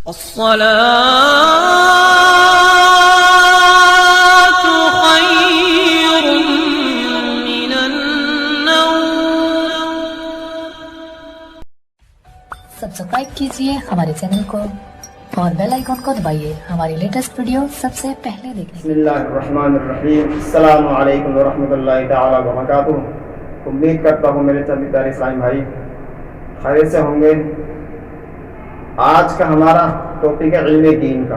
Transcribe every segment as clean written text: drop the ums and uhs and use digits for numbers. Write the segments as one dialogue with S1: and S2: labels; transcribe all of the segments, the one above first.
S1: الصلاة خير من النوم.
S2: सब्सक्राइब कीजिए हमारे चैनल को और बेल आइकन को दबाइए हमारी लेटेस्ट वीडियो सबसे पहले देखने के लिए.
S3: बिस्मिल्लाहिर्रहमानिर्रहीम. अस्सलामु अलैकुम वरहमतुल्लाहि ताला वबरकातुहू. उम्मीद करता हूँ मेरे सभी प्यारे इस्लामी भाई खैर से होंगे. आज का हमारा टॉपिक है इल्म दीन का,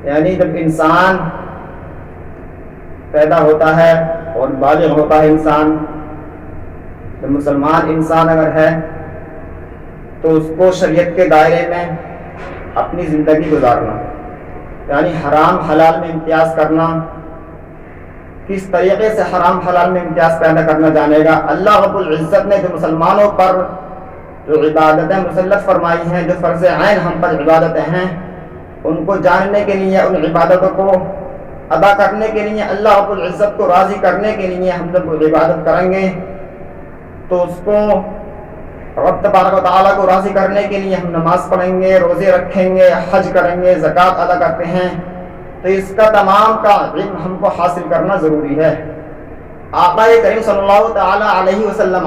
S3: यानी जब इंसान पैदा होता है और बालिग होता है इंसान, जब मुसलमान इंसान अगर है तो उसको शरीयत के दायरे में अपनी ज़िंदगी गुजारना, यानी हराम हलाल में इम्तियाज़ करना. किस तरीके से हराम हलाल में इम्तियाज़ पैदा करना जानेगा. अल्लाह रब्बुल इज़्ज़त ने जो मुसलमानों पर जो इबादतें मुसल्लत फरमाई हैं, जो फ़र्ज़ ऐन हम पर इबादतें हैं, उनको जानने के लिए, उन इबादतों को अदा करने के लिए, अल्लाह रब्बुल इज़्ज़त को राज़ी करने के लिए हम जब इबादत करेंगे तो उसको रब तबारक व तआला को राज़ी करने के लिए हम नमाज पढ़ेंगे, रोज़े रखेंगे, हज करेंगे, ज़कात अदा करते हैं. तो इसका तमाम का इल्म हमको हासिल करना ज़रूरी है. आक़ा करीम सल्लल्लाहु तआला अलैहि वसल्लम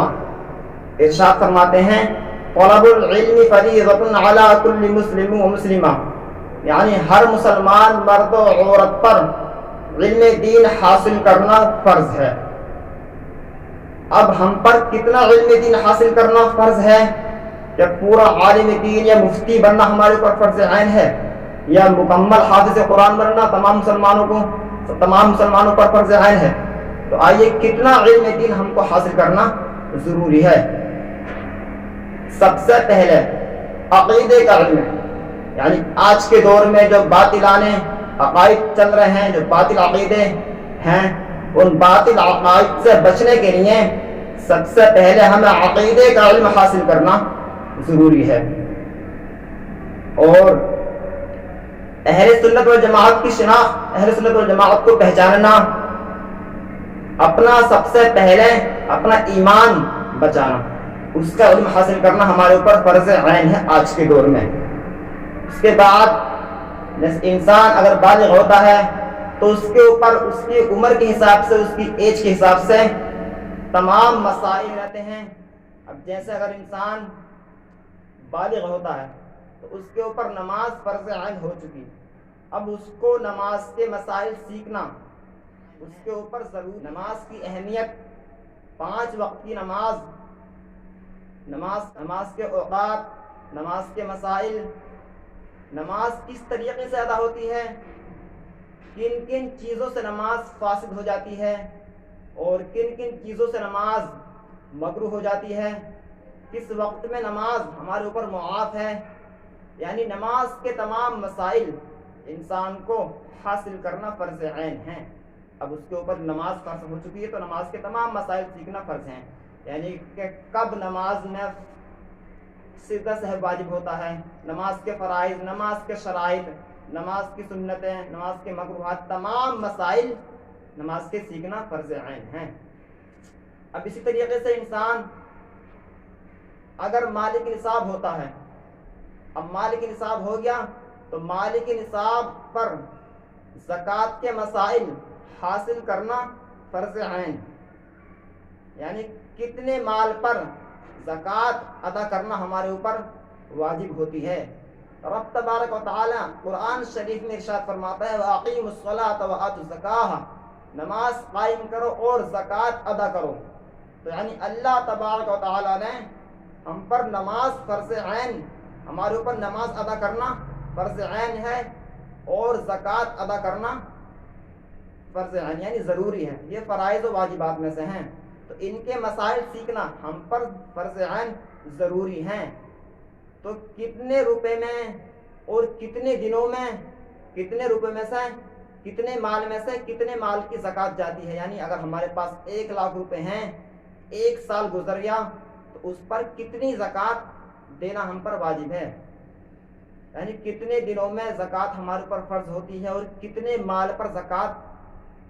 S3: इरशाद फरमाते हैं, तलबुल इल्मी फरीज़तुन अला कुल्लि मुस्लिम व मुस्लिमा, यानी हर मुसलमान मर्द और औरत पर इल्म दीन हासिल करना फ़र्ज़ है. अब हम पर कितना इल्म दीन हासिल करना फ़र्ज़ है? क्या पूरा आलिम दीन या मुफ्ती बनना हमारे ऊपर फ़र्ज़ ऐन है, या मुकम्मल हाफ़िज़ कुरान बनना तमाम मुसलमानों पर फ़र्ज़ ऐन है? तो आइए कितना इल्म दीन हमको हासिल करना ज़रूरी है. सबसे पहले अक़ीदे का इल्म, यानी आज के दौर में जो बातिलाने अक़ाइद चल रहे हैं, जो बातिल अक़ीदे हैं, उन बातिल अक़ाइद से बचने के लिए सबसे पहले हमें अक़ीदे का इल्म हासिल करना ज़रूरी है. और अहले सुन्नत वल जमाअत की शिनाख्त, अहले सुन्नत वल जमाअत को पहचानना, अपना सबसे पहले अपना ईमान बचाना, उसका इल्म हासिल करना हमारे ऊपर फ़र्ज़ ऐन है आज के दौर में. उसके बाद इंसान अगर बालिग होता है तो उसके ऊपर उसकी उम्र के हिसाब से, उसकी एज के हिसाब से तमाम मसाइल रहते हैं. अब जैसे अगर इंसान बालिग होता है तो उसके ऊपर नमाज फ़र्ज़ ऐन हो चुकी, अब उसको नमाज के मसाइल सीखना उसके ऊपर ज़रूर. नमाज की अहमियत, 5 वक्त की नमाज के औक़ात, नमाज के मसाइल, नमाज किस तरीके से अदा होती है, किन किन चीज़ों से नमाज फासिद हो जाती है और किन किन चीज़ों से नमाज मकरूह हो जाती है, किस वक्त में नमाज हमारे ऊपर मुआफ़ है, यानी नमाज के तमाम मसाइल इंसान को हासिल करना फ़र्ज़ ऐन है. अब उसके ऊपर नमाज फ़र्ज़ हो चुकी है तो नमाज के तमाम मसाइल सीखना फ़र्ज़ हैं. यानी कि कब नमाज में सिजदा सहव वाजिब होता है, नमाज के फ़राइज़, नमाज के शराइत, नमाज की सुन्नतें, नमाज के मकरूहात, तमाम मसाइल नमाज के सीखना फ़र्ज़ ऐन हैं. अब इसी तरीके से इंसान अगर मालिक निसाब होता है, अब मालिक निसाब हो गया तो मालिक निसाब पर ज़कात के मसाइल हासिल करना फ़र्ज़ ऐन, यानी कितने माल पर ज़कात अदा करना हमारे ऊपर वाजिब होती है. रब तबारक व तआला कुरान शरीफ में इरशाद फरमाता है, वअक़ीमुस्सलात व आतुज़्ज़काह, नमाज कायम करो और ज़कात अदा करो. तो यानी अल्लाह तबारक व तआला ने हम पर नमाज फ़र्ज़ ऐन, हमारे ऊपर नमाज अदा करना फ़र्ज़ ऐन है और ज़कात अदा करना फ़र्ज़ ऐन यानी ज़रूरी है. ये फ़राइज़ व वाजिबात में से हैं, तो इनके मसाइल सीखना हम पर फ़र्ज़ ऐन ज़रूरी हैं. तो कितने रुपए में और कितने दिनों में, कितने रुपए में से, कितने माल में से कितने माल की ज़कात जाती है, यानी अगर हमारे पास 1 लाख रुपए हैं, 1 साल गुजर गया तो उस पर कितनी ज़कात देना हम पर वाजिब है, यानी कितने दिनों में ज़कात हमारे ऊपर फ़र्ज़ होती है और कितने माल पर ज़कात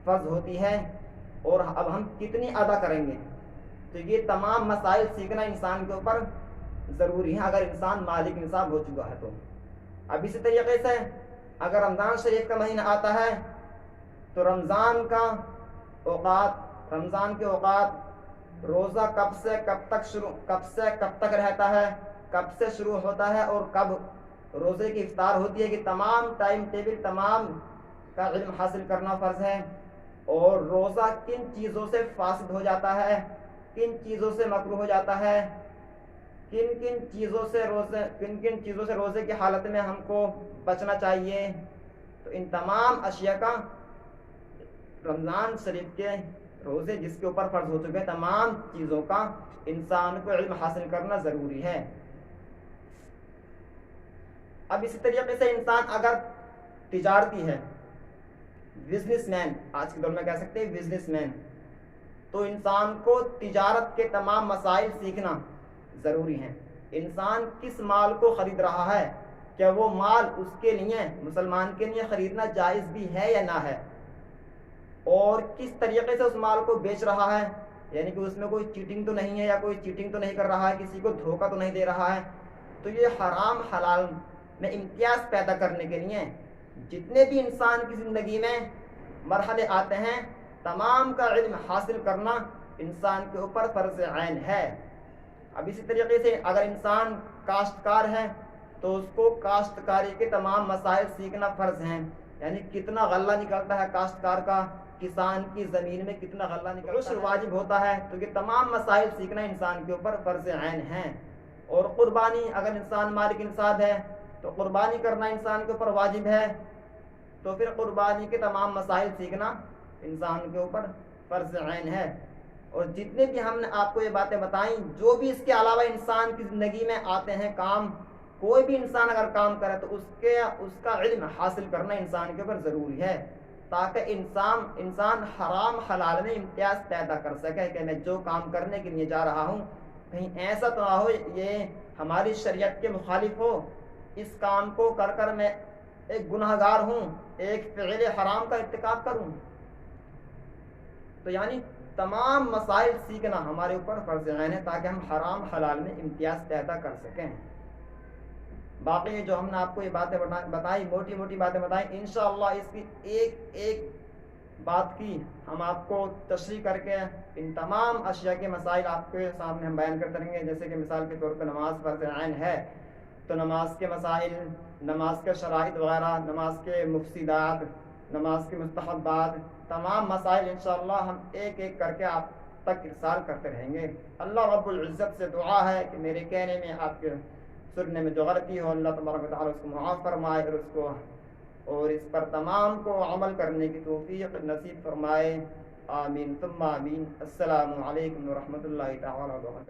S3: फ़र्ज़ होती है और अब हम कितनी अदा करेंगे. तो ये तमाम मसाइल सीखना इंसान के ऊपर ज़रूरी है अगर इंसान मालिक निसाब हो चुका है तो. اب اسی طریقے سے اگر رمضان شریف کا مہینہ آتا ہے تو رمضان کے اوقات روزہ کب سے کب تک رہتا ہے، کب سے شروع ہوتا ہے اور کب روزے کی افطار ہوتی ہے، کہ تمام ٹائم ٹیبل تمام کا علم حاصل کرنا فرض ہے، اور روزہ کن چیزوں سے فاسد ہو جاتا ہے، کن چیزوں سے مکروہ ہو جاتا ہے، کن کن چیزوں سے روزے کی حالت میں ہم کو بچنا چاہیے. تو ان تمام اشیاء کا رمضان شریف کے روزے جس کے اوپر فرض ہو چکے ہیں، تمام چیزوں کا انسان کو علم حاصل کرنا ضروری ہے. اب اسی طریقے سے انسان اگر تجارتی ہے، بزنس مین، آج کے دور میں کہہ سکتے ہیں بزنس مین، تو انسان کو تجارت کے تمام مسائل سیکھنا ضروری ہیں. انسان کس مال کو خرید رہا ہے، کیا وہ مال اس کے لیے، مسلمان کے لیے خریدنا جائز بھی ہے یا نہ ہے، اور کس طریقے سے اس مال کو بیچ رہا ہے، یعنی کہ اس میں کوئی چیٹنگ تو نہیں ہے، یا کوئی چیٹنگ تو نہیں کر رہا ہے، کسی کو دھوکہ تو نہیں دے رہا ہے. تو یہ حرام حلال میں امتیاز پیدا کرنے کے لیے جتنے بھی انسان کی زندگی میں مرحلے آتے ہیں، تمام کا علم حاصل کرنا انسان کے اوپر فرض عین ہے. اب اسی طریقے سے اگر انسان کاشتکار ہے تو اس کو کاشتکاری کے تمام مسائل سیکھنا فرض ہیں، یعنی کتنا غلہ نکلتا ہے کاشتکار کا، کسان کی زمین میں کتنا غلہ نکلتا ہے، عشر واجب ہوتا ہے. تو یہ تمام مسائل سیکھنا انسان کے اوپر فرض عین ہیں. اور قربانی، اگر انسان مالک نصاب ہے تو قربانی کرنا انسان کے اوپر واجب ہے، تو پھر قربانی کے تمام مسائل سیکھنا انسان کے اوپر فرض عین ہے. اور جتنے بھی ہم نے آپ کو یہ باتیں بتائیں، جو بھی اس کے علاوہ انسان کی زندگی میں آتے ہیں کام، کوئی بھی انسان اگر کام کرے تو اس کا علم حاصل کرنا انسان کے اوپر ضروری ہے، تاکہ انسان حرام حلال میں امتیاز پیدا کر سکے، کہ میں جو کام کرنے کے لیے جا رہا ہوں کہیں ایسا تو نہ ہو یہ ہماری شریعت کے مخالف ہو، اس کام کو کر کر میں ایک گناہ گار ہوں، ایک فعل حرام کا ارتکاب کروں. تو یعنی تمام مسائل سیکھنا ہمارے اوپر فرض عین ہے، تاکہ ہم حرام حلال میں امتیاز پیدا کر سکیں. باقی جو ہم نے آپ کو یہ باتیں بتائی، موٹی موٹی باتیں بتائیں، انشاءاللہ اس کی ایک ایک بات کی ہم آپ کو تشریح کر کے ان تمام اشیاء کے مسائل آپ کے سامنے ہم بیان کرتے رہیں گے. جیسے کہ مثال کے طور پر نماز فرض عین ہے، تو نماز کے مسائل، نماز کے شرائط وغیرہ، نماز کے مفسدات، نماز کے مستحبات، تمام مسائل انشاءاللہ ہم ایک ایک کر کے آپ تک ارسال کرتے رہیں گے. اللہ رب العزت سے دعا ہے کہ میرے کہنے میں، آپ کے سننے میں جو غلطی ہو، اللہ تبارک و تعالیٰ اس کو معاف فرمائے، اور اس پر تمام کو عمل کرنے کی توفیق نصیب فرمائے. آمین ثم آمین. السلام علیکم ورحمۃ اللہ تعالیٰ وبرکاتہ.